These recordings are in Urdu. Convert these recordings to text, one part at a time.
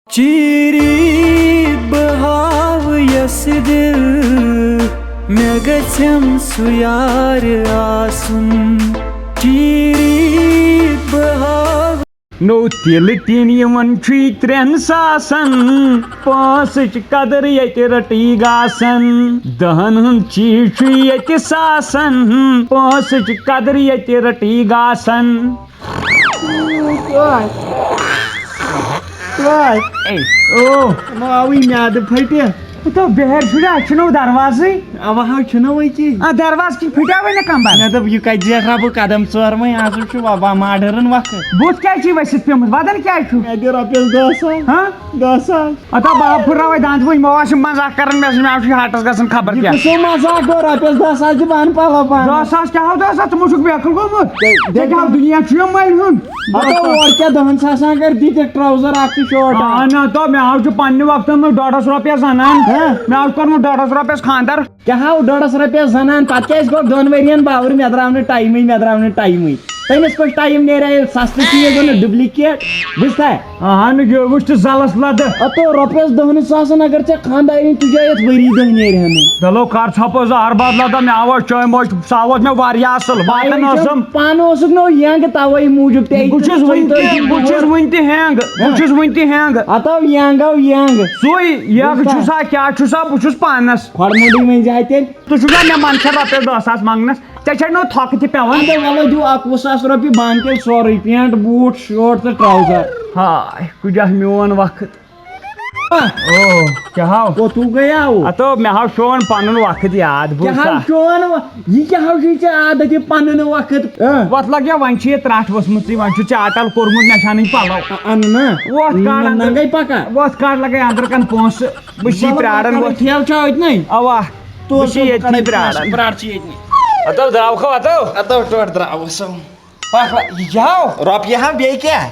چیری بہاو یس دل مے گژھم سُہ یار آسُن چیری بہاو نو تیل ٹین ترین ساسن پانسچ قدر یت رٹی گاسن دہن ہند چیز یت ساسن پانسچ قدر یت رٹی گاسن میادٕ پھٹہِ تو بہر شُرا چھُنو دروازے اوا حظ چھُنہ وٕنۍ دروازٕ کِنۍ پھٹیو وۄنۍ کمبر مےٚ دوٚپ یہِ کتہِ زیٹھا بہٕ قدم ژور وۄنۍ آز چھُ وبا ماڈٲرٕن وقت بُتھ کیٛازِ چھُے ؤسِتھ پیوٚمُت بدل کیٛازِ چھُ مےٚ دِ رۄپیس 10,000 ہاں 10,000 اتا بہٕ پھٕراوے دند وۄنۍ مےٚ اوس مزاق کران مےٚ چھُ ہاٹس گژھان خبر یہِ کیٛاہ کُسو مزاق گوٚو رۄپیس 10,000 دِ بہٕ انہٕ پلو 10,000 کیٛاہ ہو 10,000 ژٕ مُچھُکھ بیکھُل گوٚمُت ژےٚ کیٛاہ دُنیا چھُ یہِ مٔلۍ ہُنٛد اور کیٛاہ 10,000 اگر دِتِکھ ٹراوزر اکھ تہٕ شٲٹ اہن تو مےٚ حظ چھُ پننہِ وقتہٕ منٛز 1.5 رۄپیس اَنان مےٚ حظ کوٚرمُت 1.5 رۄپیس خانٛدر کیٛاہ ہاو 1.5 رۄپیس زنان پتہٕ کیٛازِ گوٚو 2 ؤرین باور مےٚ درٛاو نہٕ ٹایمٕے تٔمِس کُس ٹایم نیرِ ییٚلہِ سستہٕ چیٖز اوٚنُکھ ڈُپلِکیٹ بوٗزتھا اہن یہِ وٕچھ ژٕ زلس لدٕ اتو رۄپیس 10,000 اگر ژےٚ خانٛدارِنۍ تُجے یتھ ؤری دہ نیرِ ہنٕے چلو کر ژھۄپہٕ زہر بدلا تہٕ مےٚ آواز چٲنۍ موج سۄ آواز مےٚ واریاہ اصل واتان ٲسٕم پانہٕ اوسُکھ نو ینگ توے موٗجوٗب بہٕ چھُس وُنہِ تہِ ہینگ اتو ینگ سُے یگ چھُسا کیٛاہ چھُسا بہٕ چھُس پانس کھۄڑمُنڈٕے ؤنۍ زِ تیٚلہِ ژٕ چھُکھا مےٚ منٛدچھا رۄپیس 10,000 منٛگنس ژےٚ چھے نہٕ تھۄکہٕ تہِ پیوان وَلہٕ دِیِو 21,000 رۄپیہِ بنٛد تیٚلہِ سورُے پینٹ بوٗٹ شٲٹ تہٕ ٹراوزر ہاے کُجاہ میون وقت کیٛاہ ہاو کوٚتھوٗ گٔیاو اتو مےٚ ہاو چون پنُن وقت یاد کیٛاہ حظ چون یہِ کیٛاہ حظ چھُے ژےٚ عادت یہِ پنُن وقت وتھ لگیا وۄنۍ چھِ یہِ ترٛٹھ ؤژھمٕژٕے وۄنۍ چھُ ژےٚ اٹل کوٚرمُت مےٚ چھِ اَنٕنۍ پلو اَنہٕ نا ننگے پکا وۄتھ کڑ لگے انٛدر کن پونٛسہٕ بہٕ چھُسے پیاران ٹھیلہٕ چھا أتنٕے اوا بہٕ چھُس ییٚتھی پیاران پرٛار چھِ ییٚتنٕے اتو درٛاوکھو اتو ٹوٹھ درٛاوُس یہِ کیٛاہ ہاو رۄپیہِ ہا بیٚیہِ کیٛاہ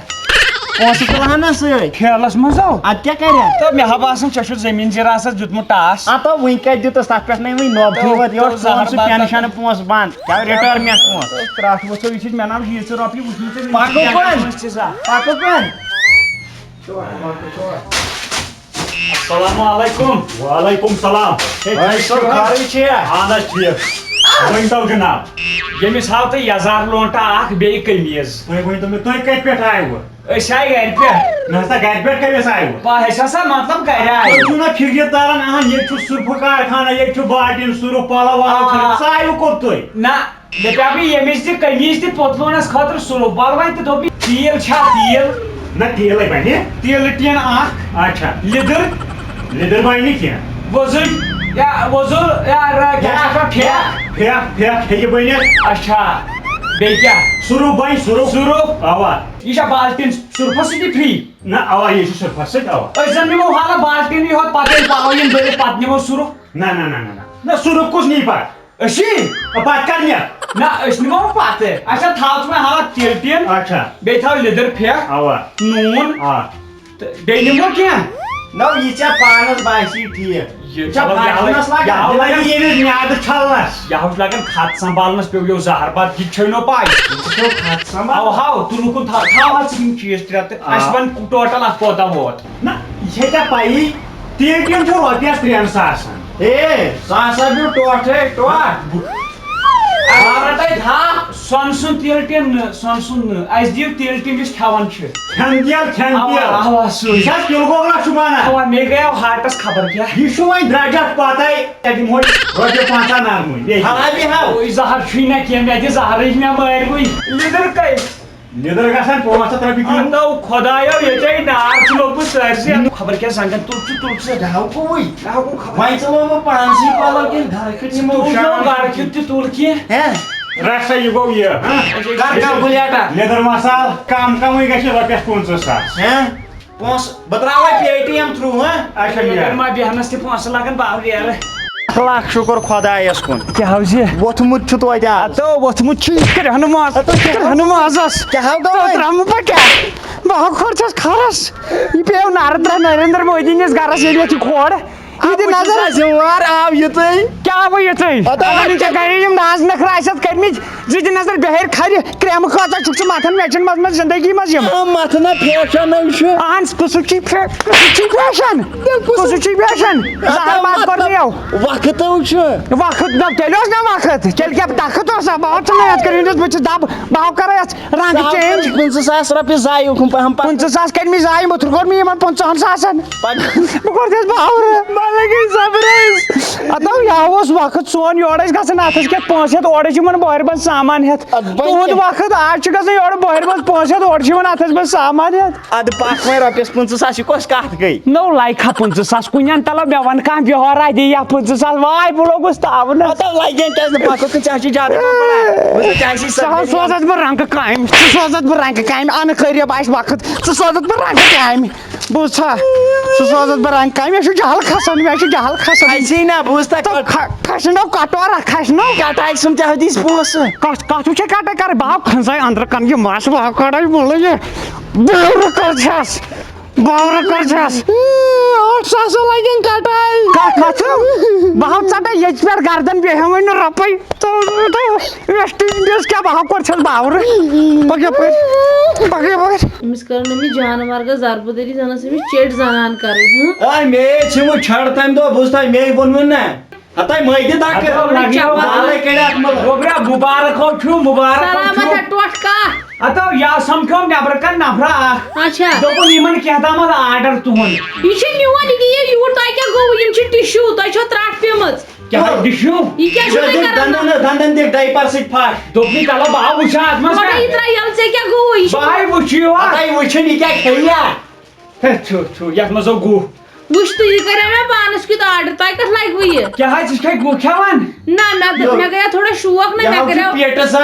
پونٛسہٕ تُلہن نا سۭتۍ کھیلس منٛز آو ادٕ کیٛاہ کرِ تہٕ مےٚ ہا باسان ژےٚ چھُ زٔمیٖن زِراسس دیُتمُت ٹاس اتو وٕنۍ کتہِ دِتُس تتھ پٮ۪ٹھ نَے وٕنۍ نوٚب یورٕ سُہ پٮ۪نشن پونٛسہٕ بنٛد کیٛاہ رِٹٲرمٮ۪نٛٹ پونٛسہٕ ترٛٹھ ؤژھو یہِ چھِ مےٚ ناو ییٖژٕ رۄپیہِ وٕچھمٕژ پکو کۄن السلام علیکم وعلیکم سلام خٲرٕے چھےٚ اہن حظ ٹھیٖک ؤنۍتو جناب ییٚمِس ہاو تہٕ یزار لونٛٹا اکھ بیٚیہِ قمیٖض تُہۍ ؤنۍتو مےٚ تُہۍ کتہِ پٮ۪ٹھ آیوٕ أسۍ آیہِ گرِ پٮ۪ٹھ مےٚ ہسا گرِ پٮ۪ٹھ کٔمِس آیوٕ أسۍ ہسا مطلب گرِ تُہۍ آیہِ چھِو نا فِکرِ تران اہن ییٚتہِ چھُ سُرفہٕ کارخانا ییٚتہِ چھُ بالٹیٖن سُرُف پلو ولو کھٔنِتھ سُہ آیوٕ کوٚت تُہۍ نہ مےٚ پیٚو بیٚیہِ ییٚمِس تہِ قمیٖض تہِ پوتلوٗنس خٲطرٕ سُرُف بلوے تہٕ دوٚپ تیٖل چھا تیٖل نہ تیٖلٕے بنہِ تیٖلہٕ ٹیٖن اکھ اچھا لیدٕر لیدٕر بنہِ نہٕ کینٛہہ وۄزُل پھیٚکھ پھیٚکھ ہیٚکہِ بٔنِتھ اچھا بیٚیہِ کیٛاہ سُرُف بنہِ سُرُف اوا یہِ چھا بالٹیٖن سُرفس سۭتی فرٛی نہ اوا یہِ چھُ سُرفس سۭتۍ اوا أسۍ زن نِمو حالا بالٹیٖنٕے یوت پتہٕ ییٚلہِ پلو یِن بٔرِتھ پتہٕ نِمو سُرُف نہ سُرُف کُس نی پتہٕ أسی پتہٕ کر نِکھ نہ أسۍ نِمو پتہٕ اچھا تھاو ژٕ وۄنۍ حالا تیٖلہٕ ٹیٖن اچھا بیٚیہِ تھاو لیدٕر پھیٚکھ اوا نوٗن آ تہٕ بیٚیہِ نِمو کینٛہہ نو یہِ ژےٚ پانس باسی ٹھیٖک یہِ ییٚمِس میادٕ چھلنس چھُ لگان کھت سنبھالنس پیٚو زہر بد یہِ چھے نو پاے اَوٕ ہاو تُلُکُن تھاو حظ ژٕ یِم چیٖز ترٛےٚ تہٕ اَسہِ وَن ٹوٹل اتھ کوتاہ ووت نہ یہِ چھے ژےٚ پیی تیٖل ٹیٖن چھُ رۄپیس 3,000 سُہ ہسا بیوٗ ٹوٹھے ٹوٹھ سۄنہٕ سُنٛد تیٖلہٕ ٹیٖن نہٕ سۄنہٕ سُنٛد نہٕ اَسہِ دِیِو تیٖلہٕ ٹیٖن یُس کھٮ۪وان چھِ کھٮ۪ن تیٖل سُے یہِ چھا تِلہٕ گۄگلا چھُ بنان مےٚ گٔیو ہاٹس خبر کیٛاہ یہِ چھُ وۄنۍ درٛجس پتے ژےٚ دِمہوے رۄپیہِ 5 نرمٕے زہر چھُے نہ کینٛہہ مےٚ دِ زہرٕچ مےٚ مٲرۍوٕے لیدٕر کٔہۍ لیدٕر گژھان 500 رۄپیہِ کِلوٗ نو خۄدایا ییٚتہِ نار چھُ لوٚگمُت سٲرسٕے خبر کیٛاہ زنگن تُل ژٕ وۄنۍ خبر ژٕ بہٕ پانسٕے پلو کِنہٕ گرٕ کیُتھ نِمو گاڑِ کیُتھ تہِ تُل کینٛہہ رٹ سا یہِ گوٚو یہِ لیدٕر مسال کمٕے گژھِ رۄپیس 50,000 پونٛسہٕ بہٕ تراوے پے ٹی ایم تھروٗ اچھا ما بیٚہنس تہِ پونٛسہٕ لگان باوریر لکھ شُکر خۄدایس کُن کیٛاہ حظ یہِ ووٚتھمُت چھُ توتہِ آز تو ووٚتھمُت چھُ کرہنہٕ مازس کیٛاہ ہاو گوٚو ترٛامہٕ بہٕ کیٛاہ بہٕ کھوٚت چھس کھرس یہِ پیٚو نریندر مودی نِس گرس ییٚلہِ یتھ یہِ کھور یہ نظر آو یہ تھی کیا وہ یہ تھی گھر ناز نخر آسد کرمت زِ نظر بہر کھر کریم خاطر چھُکھ ژٕ متھان میچن مز زندگی مز یم متنا فیشن اہن کسُک فیشن زہر بات کرنیو وقت وقت نہ تیل نا وقت تیل کیا تخت بہت ژھنان کر بہت دب بہ کر رنگ چینج 50,000 رۄپیہِ ضایع ہم 50,000 کرمی ضایع مت کوٚر مےٚ یِمن 50,000 بہٕ کوٚرتھس باورٕ ادو یہ اوس وقت سون یور ٲسۍ گژھان اتھس کٮ۪تھ پونٛسہٕ ہٮ۪تھ اورٕ چھِ یِمن بۄہرِ منٛز سامان ہٮ۪تھ تُہُنٛد وقت آز چھُ گژھان یورٕ بۄہرِ منٛز پونٛسہٕ ہٮ۪تھ اورٕ چھِ یِوان اتھس منٛز سامان ہٮ۪تھ ادٕ پکھ وۄنۍ رۄپیس 50,000 یہِ کۄس کتھ گٔے نو لایکھا 50,000 کُنٮ۪ن تلو مےٚ ون کانٛہہ بہوارا دِ یا 50,000 واے بہٕ لوگُس تاونس لگن کیازِ نہٕ پکو ژےٚ چھِ زیادٕ سوزت بہٕ رنٛگہٕ کامہِ ژٕ سوزت بہٕ رنٛگہٕ کامہِ انہٕ قریب آسہِ وقت ژٕ سوزت بہٕ رنٛگہٕ کامہِ بوٗزتھا ژٕ سوزت بہٕ رنٛگہٕ کامہِ مےٚ چھُ جہل کھسان اسی نا بوٗز کھسنو کٹورا کھسنو کٹاے سُم ژےٚ دِس پونٛسہٕ کتھ وٕچھے کٹے کر بہٕ ہاو کھنٛژاے انٛدرٕ کن یہِ مس بہٕ کڑے مُلہٕ یہِ بٲورٕ کرچھس ساس لگن کٹاے کتھ بہٕ ہاو ژٹے ییٚتہِ پٮ۪ٹھ گردن بیٚیہِ وۄنۍ نہٕ رۄپے ویسٹ انڈیز کیٛاہ بہٕ ہاو کرچھس باورٕ پکہ أمِس کرن أمِس جانور گژھ ضربہٕ زنس أمِس چیٚٹۍ زنان کرٕنۍ مے چھِ وۄنۍ چھڑ تمہِ دۄہ بوٗزتھا مے ووٚنوٕ نا ہتاے مٲدِ مبارک ہو چھُ مبارک سلامت ہے ٹوٹھ کتھ اتو یا سمکھیوم نیبر کن نفرا اکھ اچھا دوٚپُن یِمن کیٛاہتامتھ آرڈر تُہُنٛد یہ چھُ میون یہِ دِیِو یوٗر تۄہہِ کیٛاہ گوٚوٕ یِم چھِ ٹِشوٗ تۄہہِ چھو ترٛٹھ پیمٕژ کیٛاہ ڈِشوٗ یہِ کیٛاہ چھُو تُہۍ کران دندن دِکھ ڈایپر سۭتۍ پھٹ دوٚپنٕے تلو بہٕ آو وٕچھان اتھ منٛز گۄڈے یہِ ترٛاو یَلہٕ ژےٚ کیٛاہ گوٚوٕ یہِ چھُ بہٕ آیہِ وٕچھِ یور وٕچھُن یہِ کیٛاہ کھیٚیا چھُ یتھ منٛز گُہہ وٕچھ تہٕ یہِ کریو مےٚ پانس کیُتھ آرڈر تۄہہِ کتھ لگوٕ یہِ کیٛاہ حظ ژٕ چھکھے گُہہ کھٮ۪وان نہ مےٚ گٔیو تھوڑا شوق نہ مےٚ کریو پیٹس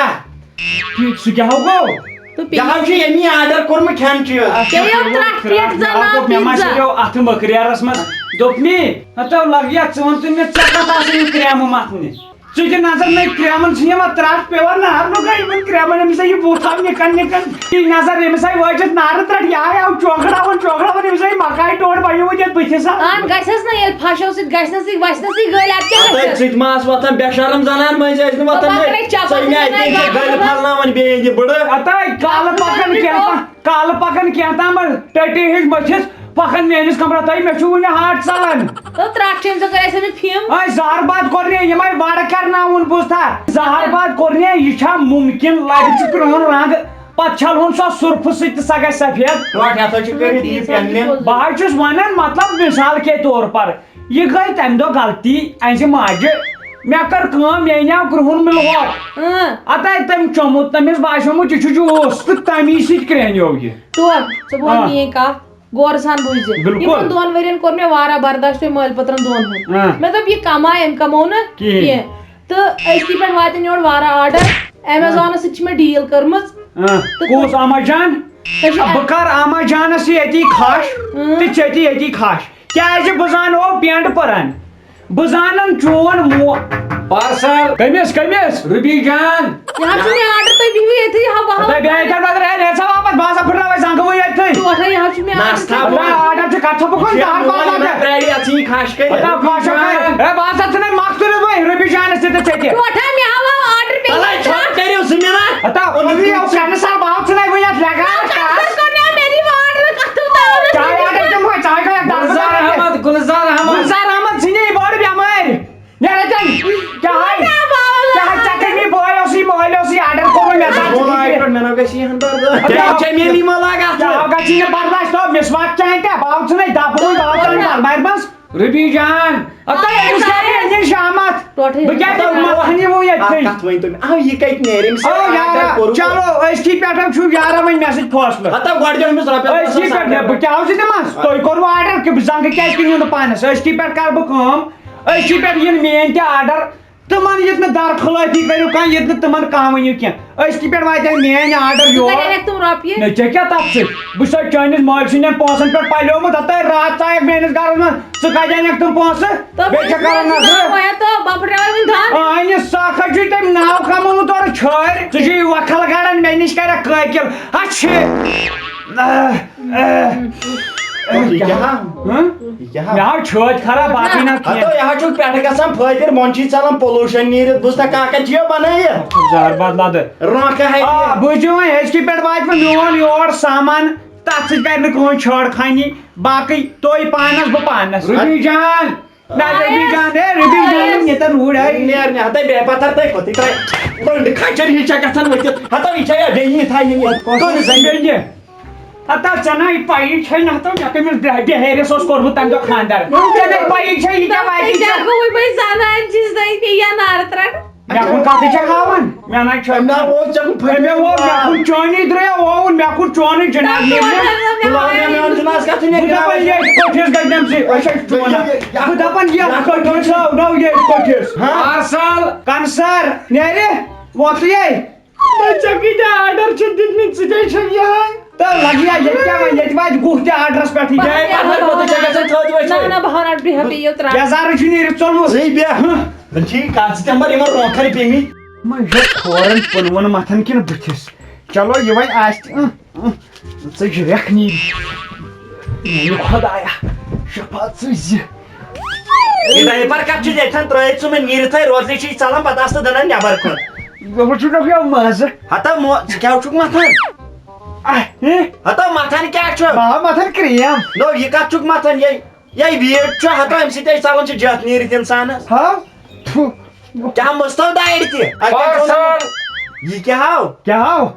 سُہ کیٛاہ گوٚو تہٕ ییٚمی آرڈر کوٚرمُت کھٮ۪ن مےٚ ما شیریو اتھٕ مٔکریرس منٛز دوٚپنی ہتو لگ یا ژٕ وَن تہٕ مےٚ ژےٚ کتھ آسان یِم کرٛیمہٕ متھنہِ ژٕ دِ نظر نٔے کرٛیمن چھِ یِوان ترٛٹھ پیوان نار لُگا یِمن کرٛیمن أمِس آیہِ یہِ بُتھ آو نِکن یہِ نظر أمِس آیہِ وٲجِتھ نارٕ ترٛٹھ یہِ آے آو چوکھراوان أمِس آیہِ مکاے ٹوٹھ بنیومُت یتھ بٕتھِس اہن گژھٮ۪س نہ ییٚلہِ پھشو سۭتۍ گژھنَسٕے وَسنَسٕے گٔلۍ اَدٕ کیٛاہ گژھٮ۪س ژٕ تہِ ما آس وۄتھان بے شرم زنان مٔنٛزۍ ٲسۍ نہٕ وۄتھان گلہِ پھلناوان بیٚیہِ یہِ بٕڑٕ اتاے کالہٕ پکان کینٛہہ تام ٹٹی ہِش مٔتھِتھ پکان میٲنِس کمرس تۄہہِ مےٚ چھُ وُنہِ ہاٹ ژلان ترٛٹھ چھِ ژٕ کر اَسہِ فِم أے زہر باد کوٚرنے یِمے وڑٕ کرناوُن بوٗزتھا زہر باد کوٚرنے یہِ چھا مُمکِن لگہِ ژٕ کرٛہُن رنٛگ پتہٕ چھلہون سۄ سُرفہٕ سۭتۍ تہٕ سۄ گژھِ سفید بہٕ حظ چھُس ونان مطلب مثال کے طور پر یہِ گٔے تمہِ دۄہ غلطی اَسہِ ماجہِ مےٚ کٔر کٲم مےٚ انیاو کرٛہُن مِلوک اتاے تٔمۍ چوٚمُت تٔمِس باسیومُت یہِ چھُ جوٗس تہٕ تمی سۭتۍ کرٛہنیو یہِ ژٕ بوز میٲنۍ کتھ غور سان بوٗزِ یِمن 2 ؤرین کوٚر مےٚ واریاہ برداشت تۄہہِ مٲلۍ پٔترن دۄن ہُنٛد مےٚ دوٚپ یہِ کماے أمۍ کموو نہٕ کینٛہہ تہٕ أزکی پٮ۪ٹھ واتن یورٕ واریاہ آرڈر ایمیزانس سۭتۍ چھِ مےٚ ڈیٖل کٔرمٕژ کُس اما جان بہٕ کر اما جانس ییٚتی کھش تہٕ ژےٚ تہِ ییٚتی کھش کیازِ بہٕ زانو پینٹ پرن بہٕ زانن چون پارسل کٔمِس رُبی جان یہِ حظ چھُ مےٚ آرڈر تُہۍ بِہِو ییٚتھی واپس بہٕ ہسا پھٕٹراوے زنٛگہٕ وۄنۍ ییٚتھٕے ٹوٹھا یہِ حظ چھُ مےٚ آرڈر چھُ کتھ بہٕ بہٕ ہسا ژھٕنَے مکھ تُلِتھ وۄنۍ رُبی جانس تہِ تہٕ ژےٚ تہِ ٹوٹھا مےٚ ہاو آرڈر کرنہٕ سا بہٕ ہاو ژھٕنَے وۄنۍ یتھ گُلزار احمد ژھٕنے بٔڑ بٮ۪مٲرۍ نیرے ژےٚ کٔرمٕے بٲے اوسُے مٲلۍ اوسُے آرڈر کوٚرمُت گژھی نہٕ برداشت دوٚپ مِسواک چانہِ تہِ بہٕ آو ژھٕنَے دبہٕ المارِ منٛز رُبی جان شامت بہٕ کیٛاہ چلو أزکی پٮ۪ٹھ چھُ یارا وۄنۍ مےٚ سۭتۍ فٲصلہٕ أزکی پٮ۪ٹھ بہٕ کیٛاہ اوسُے دِمس تۄہہِ کوٚروٕ آرڈر زنٛگہٕ کیٛازِ کِنِو نہٕ پانس أزکی پٮ۪ٹھ کرٕ بہٕ کٲم أزکی پٮ۪ٹھ یِن میٲنۍ تہِ آرڈر تِمن ییٚتہِ نہٕ درخلٲفی کٔرِو کانٛہہ ییٚتہِ نہٕ تِمن کانٛہہ ؤنِو کینٛہہ أزکی پٮ۪ٹھ واتن میٲنۍ آرڈر یور نہ ژےٚ کیٛاہ تتھ سۭتۍ بہٕ چھُسے چٲنِس مٲلۍ سٕنٛدٮ۪ن پونٛسن پٮ۪ٹھ پلیومُت ہتٲے راتھ ژایکھ میٲنِس گرس منٛز ژٕ کتہِ انکھ تِم پونٛسہٕ بیٚیہِ چھےٚ کران نظرِ سکھ حظ چھُے تٔمۍ ناو کمومُت اورٕ چھٲرۍ ژٕ چھُے وکھل گڑان مےٚ نِش کرکھ قٲکِل اچھِ مےٚ چھٲتۍ خراب باقٕے نہ ہتو یہ پٮ۪ٹھٕ گژھان فٲطر من چھ ژلان پولوشن نیٖرِتھ بوٗز تا کاکا چیو بنٲیِتھ زار بدلادٕ رۄنٛکھٕ بوٗزِو وۄنۍ ہیٚچھکہِ پٮ۪ٹھ واتہِ مےٚ میون یور سامان تتھ سۭتۍ کرِ نہٕ کٕہٕنۍ چھٲڑ خانی باقٕے تُہۍ پانس بہٕ پانس رُبی جان نہ رُبی جان ہے رُبی جان ییٚتٮ۪ن روٗڑ ہے نیرنہِ ہتے بے پتھر تہٕ کوٚتٕے ترٛاے بٔنٛڈ کھچر ہِش چھےٚ گژھان ؤتھِتھ ہتو یہِ چھےٚ بیٚیہِ تھاے ہتا ژےٚ نَے پَیی چھے نہ تہٕ مےٚ کٔمِس بِہٲرِس اوس کوٚرمُت تَمہِ دۄہ خانٛدر ژےٚ نَے پَیی چھے یہِ کیٛاہ واتہِ مےٚ کُن کَتھٕے چھَکھ ہاوان مےٚ نَے چھُ مےٚ کُن چٲنی درٛاو اووُن مےٚ کُن چونٕے جِناب کوٚٹھِس گٔے تَمہِ سۭتۍ بہٕ دَپان یَتھ کوٚٹھِس نو ییٚتھۍ کوٚٹھِس کنسر نیرِ وۄتھٕے ژےٚ کۭتیاہ آرڈر چھِ دِتمٕتۍ ژٕ تے چھَکھ یِہوٚے تہٕ لگیا ییٚتہِ کیٛاہ وۄنۍ ییٚتہِ واتہِ گُہہ تہِ آرڈرس پٮ۪ٹھٕے یزارٕ چھُ نیٖرِتھ ژوٚلمُت رۄنٛکھَن پیٚمٕتۍ کھورن پٕنوُن متھن کِنہٕ بٕتھِس چلو یہِ وۄنۍ آسہِ ژٕ جِرکھ نیٖرِ خۄدایا شفا ژٕ ڈایپر کپ چھُ ییٚتھن ترٲیِتھ ژٕ مےٚ نیٖرِتھٕے روزنٕے چھُے ژلان پتہٕ آسہٕ دَنان نٮ۪بر کُن چھُنکھ یہِ مزٕ ہتا ژٕ کیٛاہ چھُکھ متھان ہتا متھان کیٛاہ چھُ متھن کریم نو یہِ کتھ چھُکھ متھان یہِ ویٹ چھُ ہتا امہِ سۭتۍ ژلان چھُ جتھ نیٖرِتھ انسانس کیٛاہ مستو دارِ تہِ یہ کیا ہو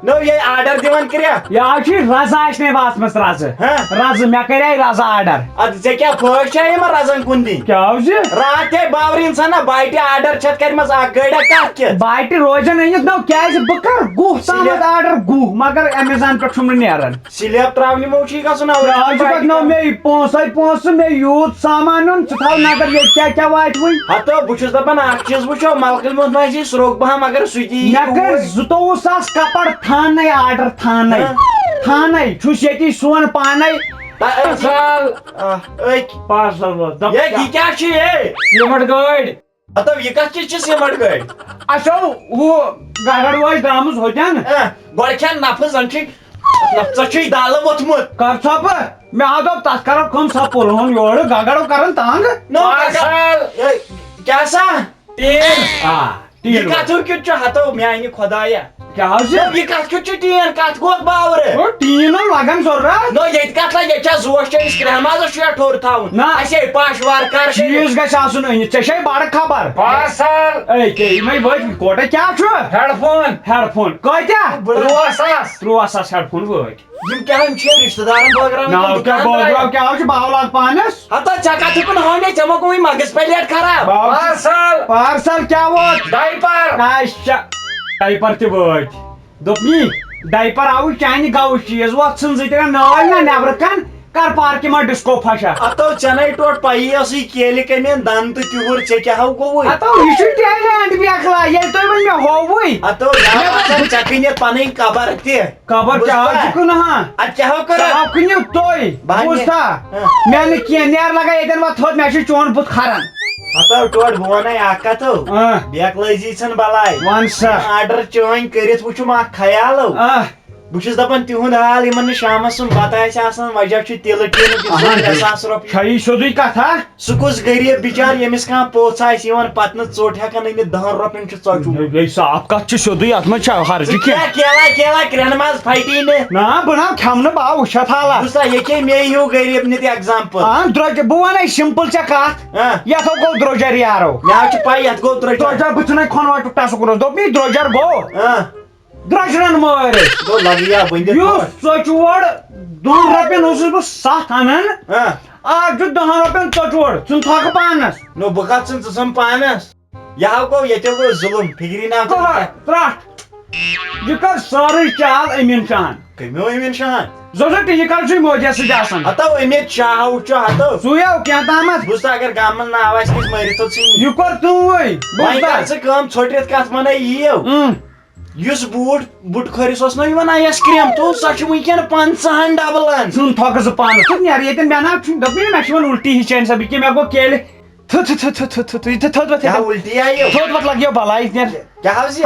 نو یہ آرڈر دیوان کریا یا چھ رز آسنے واتمس رز رز مے کرے رز آرڈر اد ژے کیا پھٲش چھے یِمن رزن کُن دِنۍ کیا رات ہے باوری انسان بایٹہِ آرڈر چھت کرمژ اکھ گٲڑۍ کتھ کہِ بایٹہِ روزن أنِتھ نو کیازِ بہٕ کر گُہہ تامتھ آرڈر گُہہ مگر امیزان پٮ۪ٹھ چھُم نہٕ نیران سلیب تراونہِ مو چھُے گژھُن پتہٕ نو مےٚ پونٛسے مےٚ یوٗت سامان اوٚن ژٕ تھاو نظر ییٚتہِ کیٛاہ کیٛاہ واتہِ وۄنۍ ہتو بہٕ چھُس دپان اکھ چیٖز وٕچھو ملکہٕ منٛز ما آسی سرٛوگ پہم مگر سُہ تہِ مےٚ کٔر 22,000 کپر تھانے آرڈر تھانے چھُس ییٚتی سون پانے پارسل وول یہِ کیٛاہ چھُ یے سیٖمٹ گٲڑۍ ہتو یہِ کتھ چیٖز چھِ سیٖمٹ گٲڑۍ اچھا ہُہ گگر وٲج درٛامٕژ ہوٚتٮ۪ن گۄڈٕ کھٮ۪ن نفہٕ زن چھُے ژےٚ چھُے دالہٕ ووٚتھمُت کر ژھۄپہٕ مےٚ ہا دوٚپ تتھ کرو کٲم سۄ پُلہون یورٕ گگرو کرن تنگ کیٛاہ سا ٹیٖن یہِ کتھُر کیُتھ چھُ ہتو میانہِ خۄدایا کیٛاہ حظ یہِ کتھ کیُتھ چھُ ٹیٖن کتھ گوٚو باورٕ ٹیٖن لگان ضروٗرت نو ییٚتہِ کتھ لگہِ ییٚتہِ چھا زوش چٲنِس کرٛہن مازس چھُ یا ٹھوٚر تھاوُن نہ اَسے پاشوار کر چیٖز گژھِ آسُن أنِتھ ژےٚ چھے بڑٕ خبر یِمے وٲتۍ کوٹے کیٛاہ چھُ ہیڈ فون کۭتیاہ 13,000 ہیڈ فون وٲتۍ یِم کیٛاہ چھِ رشتہٕ دارن ناو کیٛاہ بٲگراو کیٛاہ چھُ باولاد پانس ہتا ژےٚ کتھ کُن ہاونے ژےٚ ما گوٚوُے مغز پلیٹ خراب پارسل کیٛاہ ووت اچھا ڈایپر تہِ وٲتۍ دوٚپنی ڈایپر آوُے چانہِ گوٕ چیٖز وۄتھ ژھٕن زٕ ترٛےٚ نٲلۍ نہ نیبرٕ کن کر پارکہِ منٛز ڈسکو فشا ہتو ژےٚ نَے ٹوٹھ پیی ٲسٕے کیلہِ کمٮ۪ن دند تہٕ تیوٗر ژےٚ کیٛاہ ہو گوٚوُے ہتو یہِ چھُ ٹیلنٹ بیکلا ییٚلہِ تُہۍ وۄنۍ مےٚ ہووُے ہتو ژےٚ کٕنِتھ پنٕنۍ قبر تہِ خبر کیٛاہ چھُ کٕنہان ادٕ کیٛاہ ہو کٔر کٕنِو تُہۍ بوٗزتھا مےٚ نہٕ کینٛہہ نیر لگا ییٚتٮ۪ن وۄنۍ تھوٚد مےٚ چھُ چون بُتھ کھران ہتو ٹوٹھ بہٕ ونے اکھ کتھو بیکلٲزی ژھٕن بلاے ون سا آرڈر چٲنۍ کٔرِتھ وٕچھُم اکھ خیالو بہٕ چھُس دپان تِہُنٛد حال یِمن نہٕ شامس سُنٛد بتہٕ آسہِ آسان وجہ چھُ تِلہٕ ٹیٖنہٕ 3,000 رۄپیہِ چھےٚ سیوٚدُے کتھا سُہ کُس غریٖب بِچار ییٚمِس کانٛہہ پوٚژھ آسہِ یِوان پتہٕ نہٕ ژوٚٹ ہٮ۪کان أنِتھ 10 رۄپین چھُ ژۄچومُت صاف کتھ چھِ سیوٚدُے اتھ منٛز چھا ہرجہِ کینٛہہ کیلا کرٛٮ۪نہٕ منٛز پھٹی نہٕ نہ بہٕ ناو کھٮ۪منہٕ با وٕچھتھ حالات بوٗزتھا ییٚکیٛاہ مے ہیوٗ غریٖب نِتھ ایگزامپل درٛوجر بہٕ ونے سمپل ژےٚ کتھ یتھو گوٚو درٛوجر یارو مےٚ حظ چھِ پاے یتھ گوٚو درٛوجر بہٕ ژھٕنَے کھۄنوٹُک ٹسُک روز دوٚپنی درٛوجر گوٚو درٛوجرن مٲرۍ گوٚو لگیا بٔنِتھ یُس ژۄچوور 2 رۄپین اوسُس بہٕ 7 انان آز چھُ 10 رۄپین ژۄچوور ژھٕن تھۄکہٕ پانس نو بہٕ کتھ ژھٕن ژٕ ژھٕن پانس یہِ ہا گوٚو ییٚتیو گوٚو ظُلُم فِکری نا ترٛٹھ یہِ کر سٲرٕے چال أمیٖن شاہن کٔمیو أمیٖن شاہن ضروٗرت یہِ کر چھُے موجس سۭتۍ آسان ہتو أمِت شاہو چھُ ہتو سُے کینٛہہ تامتھ بوٗزتھا اگر گامہٕ منٛز ناو آسہِ کٲنٛسہِ مٲرِتھ ژھٕنۍ یہِ کوٚر ژٕے وۄنۍ کر ژٕ کٲم ژھوٚٹرِتھ کتھ ونے یِیو یُس بوٗٹھ بُٹہٕ خٲرِس اوس نہ یِوان آیس کریم تو سۄ چھِ وٕنکیٚن 50 ڈبلن ژھٕن تھۄکہٕ زٕ پانس ژٕ نیر ییٚتٮ۪ن مےٚ نہ چھُ دوٚپمے مےٚ چھِ وۄنۍ اُلٹی ہِش چانہِ سبہٕ کہِ مےٚ گوٚو کیلہِ کیا الٹی آئی لگیو بلائی کیا حوض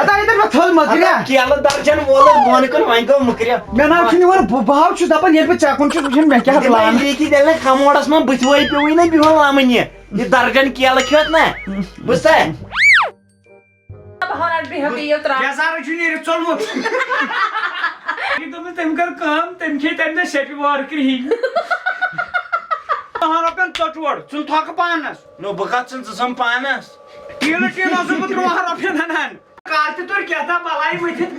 تھل مکریا کیلہٕ درجن وولس بۄن کُن وۄنۍ گوٚو مُکریا مےٚ ناو چھُ نِوان بہٕ چھُس دپان ییٚلہِ بہٕ ژےٚ کُن چھُس وٕچھان مےٚ کیٛاہ لان لیٖکی تیٚلہِ نہٕ کھموڈس منٛز بٕتھِ وٲے پیوٚوٕے نہ بِہُن لمٕنۍ یہِ درجن کیلہٕ کھیوٚت نا بوٗزتھا یزارٕ چھُ نیٖرِتھ ژوٚلمُت دوٚپمُت تٔمۍ کٔر کٲم تٔمۍ کھے تمہِ دۄہ سیٚپہِ وارٕ کرٛہِنۍ 10 رۄپین ژۄٹوور ژٕ تھۄکہٕ پانس نو بہٕ کتھ ژٕ ژھٕن پانس ٹیٖنہٕ اوسُس بہٕ 3 رۄپین انان کالہٕ تہِ توٚر کیٛاہ بلاے ؤتھِتھ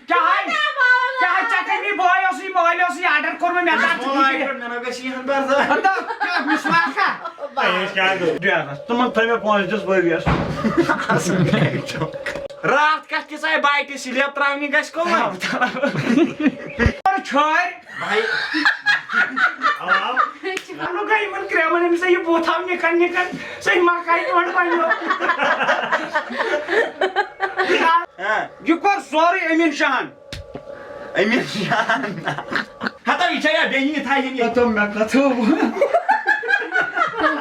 کیٛاہ ژےٚ کٔمی بٲے اوسُے مٲلۍ اوسُے آرڈر کوٚرمُت تِمن تھٲے مےٚ پونٛسہٕ دِس ؤرۍیَس راتھ کتھ کِژھ آیہِ بایٹہِ سِلیپ تراونہِ گژھِ کوٚمن چھٲرۍ گٔے یِمن کرٛٮ۪من أمِس یہِ بوٗ تھاو نِکن نِکن سۄ مکاے تِمن پنٛنیو یہِ کوٚر سورُے أمیٖن شاہن أمیٖن شاہن ہتا یہِ چھا یا بیٚیہِ تھاوِ مےٚ کتھ